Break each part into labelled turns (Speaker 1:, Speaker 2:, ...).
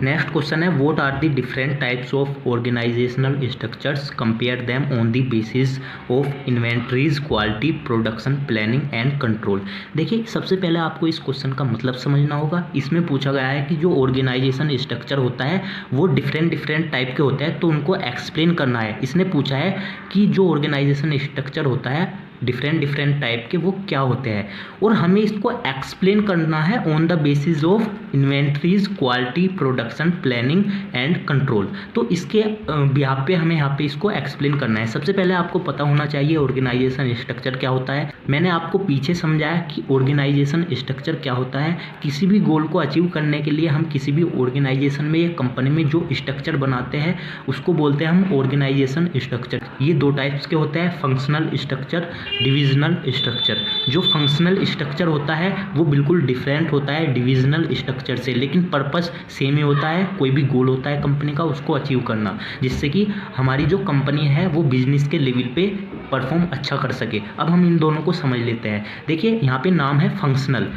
Speaker 1: Next question है what are the different types of organisational structures, compare them on the basis of inventories, quality, production, planning and control. देखिए सबसे पहले आपको इस question का मतलब समझना होगा। इसमें पूछा गया है कि जो ऑर्गेनाइजेशन स्ट्रक्चर होता है वो डिफरेंट टाइप के होते हैं, तो उनको एक्सप्लेन करना है। इसने पूछा है कि जो ऑर्गेनाइजेशन स्ट्रक्चर होता है डिफरेंट टाइप के वो क्या होते हैं, और हमें इसको एक्सप्लेन करना है on the basis of inventories, quality, production, planning and control. तो इसके बिहाफ पे हमें यहाँ पे इसको एक्सप्लेन करना है। सबसे पहले आपको पता होना चाहिए ऑर्गेनाइजेशन स्ट्रक्चर क्या होता है। मैंने आपको पीछे समझाया कि ऑर्गेनाइजेशन स्ट्रक्चर क्या होता है। किसी भी गोल को अचीव करने के लिए हम किसी भी ऑर्गेनाइजेशन में या कंपनी में जो स्ट्रक्चर बनाते हैं उसको बोलते हैं हम ऑर्गेनाइजेशन स्ट्रक्चर। ये दो टाइप्स के होते हैं, फंक्शनल स्ट्रक्चर, डिविजनल स्ट्रक्चर। जो फंक्शनल स्ट्रक्चर होता है वो बिल्कुल डिफरेंट होता है डिविजनल स्ट्रक्चर से, लेकिन पर्पस सेम ही होता है। कोई भी गोल होता है कंपनी का उसको अचीव करना, जिससे कि हमारी जो कंपनी है वो बिजनेस के लेवल पे परफॉर्म अच्छा कर सके। अब हम इन दोनों को समझ लेते हैं। देखिए यहाँ पे नाम है फंक्शनल।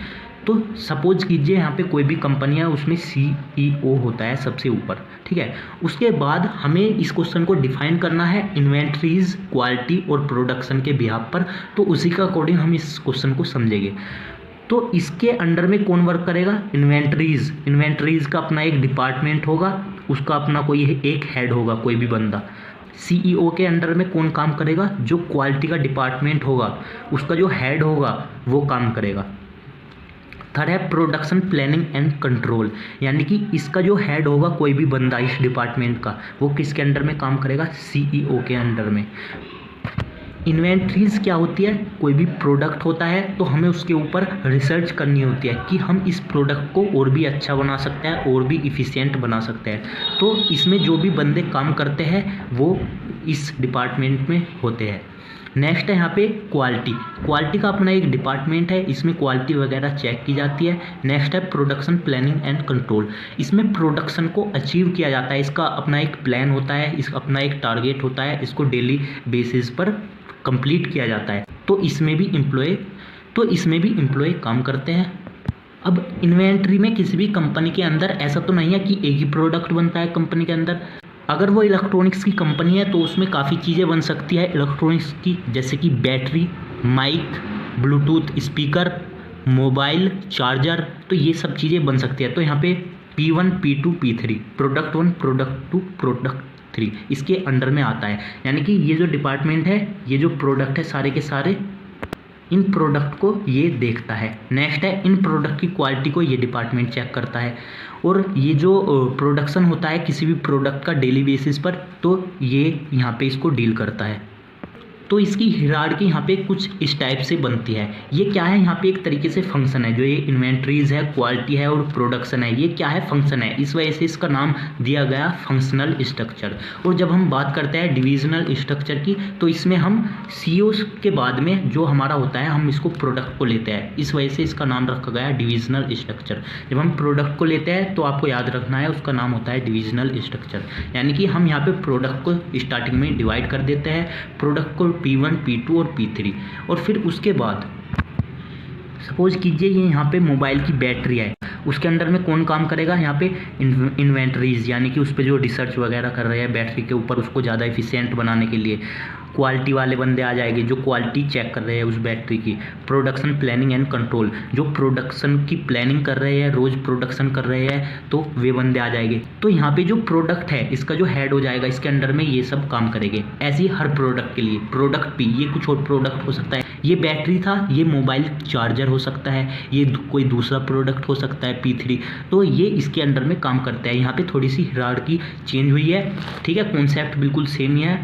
Speaker 1: तो सपोज कीजिए यहाँ पे कोई भी कंपनी है, उसमें CEO होता है सबसे ऊपर, ठीक है। उसके बाद हमें इस क्वेश्चन को डिफाइन करना है इन्वेंटरीज, क्वालिटी और प्रोडक्शन के बिहाफ पर। तो उसी का अकॉर्डिंग हम इस क्वेश्चन को समझेंगे। तो इसके अंडर में कौन वर्क करेगा? इन्वेंटरीज का अपना एक डिपार्टमेंट होगा, उसका अपना कोई एक हेड होगा, कोई भी बंदा। CEO के अंडर में कौन काम करेगा? जो क्वालिटी का डिपार्टमेंट होगा उसका जो हेड होगा वो काम करेगा। थर्ड है प्रोडक्शन, प्लानिंग एंड कंट्रोल, यानी कि इसका जो हेड होगा कोई भी बंदा इस डिपार्टमेंट का, वो किसके अंडर में काम करेगा? CEO के अंडर में। इन्वेंट्रीज क्या होती है? कोई भी प्रोडक्ट होता है तो हमें उसके ऊपर रिसर्च करनी होती है कि हम इस प्रोडक्ट को और भी अच्छा बना सकते हैं और भी इफ़िशिएंट बना सकते हैं। तो इसमें जो भी बंदे काम करते हैं वो इस डिपार्टमेंट में होते हैं। नेक्स्ट है यहाँ पे क्वालिटी का अपना एक डिपार्टमेंट है, इसमें क्वालिटी वगैरह चेक की जाती है। नेक्स्ट है प्रोडक्शन, प्लानिंग एंड कंट्रोल, इसमें प्रोडक्शन को अचीव किया जाता है। इसका अपना एक प्लान होता है, इसका अपना एक टारगेट होता है, इसको डेली बेसिस पर कंप्लीट किया जाता है। तो इसमें भी एम्प्लॉय काम करते हैं। अब इन्वेंट्री में किसी भी कंपनी के अंदर ऐसा तो नहीं है कि एक ही प्रोडक्ट बनता है कंपनी के अंदर। अगर वो इलेक्ट्रॉनिक्स की कंपनी है तो उसमें काफ़ी चीज़ें बन सकती है इलेक्ट्रॉनिक्स की, जैसे कि battery, mic, Bluetooth speaker, mobile, charger, तो ये सब चीज़ें बन सकती है। तो यहाँ पे P1, P2, P3, product 1, product 2, product 3 इसके अंडर में आता है। यानी कि ये जो डिपार्टमेंट है, ये जो प्रोडक्ट है, सारे के सारे इन प्रोडक्ट को ये देखता है। नेक्स्ट है इन प्रोडक्ट की क्वालिटी को ये डिपार्टमेंट चेक करता है। और ये जो प्रोडक्शन होता है किसी भी प्रोडक्ट का डेली बेसिस पर, तो ये यहाँ पे इसको डील करता है। तो इसकी हिरार्की यहाँ पे कुछ इस टाइप से बनती है। ये क्या है? यहाँ पे एक तरीके से फंक्शन है। जो ये इन्वेंट्रीज है, क्वालिटी है और प्रोडक्शन है, ये क्या है? फंक्शन है। इस वजह से इसका नाम दिया गया फंक्शनल स्ट्रक्चर। और जब हम बात करते हैं डिविजनल स्ट्रक्चर की, तो इसमें हम CEO के बाद में जो हमारा होता है हम इसको प्रोडक्ट को लेते हैं, इस वजह से इसका नाम रखा गया है डिविजनल स्ट्रक्चर। जब हम प्रोडक्ट को लेते हैं तो आपको याद रखना है उसका नाम होता है डिविजनल स्ट्रक्चर। यानी कि हम यहाँ पे प्रोडक्ट को स्टार्टिंग में डिवाइड कर देते हैं, प्रोडक्ट को P1, P2 और P3, और फिर उसके बाद सपोज कीजिए ये यहाँ पे मोबाइल की बैटरी है, उसके अंदर में कौन काम करेगा? यहाँ पे इन्वेंटरीज, यानी कि उस पर जो रिसर्च वगैरह कर रहे हैं बैटरी के ऊपर, उसको ज़्यादा एफिशिएंट बनाने के लिए क्वालिटी वाले बंदे आ जाएंगे जो क्वालिटी चेक कर रहे हैं उस बैटरी की। प्रोडक्शन, प्लानिंग एंड कंट्रोल, जो प्रोडक्शन की प्लानिंग कर रहे हैं, रोज प्रोडक्शन कर रहे हैं, तो वे बंदे आ जाएंगे। तो यहाँ पे जो प्रोडक्ट है इसका जो हेड हो जाएगा, इसके अंडर में ये सब काम करेंगे। ऐसे ही हर प्रोडक्ट के लिए प्रोडक्ट P, ये कुछ और प्रोडक्ट हो सकता है, ये बैटरी था, ये मोबाइल चार्जर हो सकता है, ये कोई दूसरा प्रोडक्ट हो सकता है P3, तो ये इसके अंडर में काम करता है। यहाँ पे थोड़ी सी हिरार्की चेंज हुई है, ठीक है, कॉन्सेप्ट बिल्कुल सेम ही है।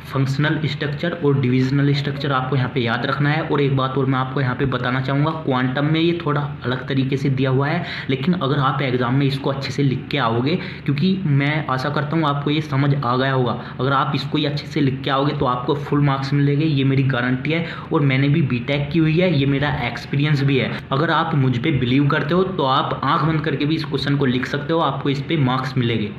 Speaker 1: फंक्शनल स्ट्रक्चर और डिविजनल स्ट्रक्चर आपको यहाँ पे याद रखना है। और एक बात और मैं आपको यहाँ पे बताना चाहूँगा, क्वांटम में ये थोड़ा अलग तरीके से दिया हुआ है, लेकिन अगर आप एग्जाम में इसको अच्छे से लिख के आओगे, क्योंकि मैं आशा करता हूँ आपको ये समझ आ गया होगा, अगर आप इसको ही अच्छे से लिख के आओगे तो आपको फुल मार्क्स मिलेंगे, ये मेरी गारंटी है। और मैंने भी B.Tech की हुई है, ये मेरा एक्सपीरियंस भी है। अगर आप मुझ पर बिलीव करते हो तो आप आँख बंद करके भी इस क्वेश्चन को लिख सकते हो, आपको इस पर मार्क्स मिलेंगे।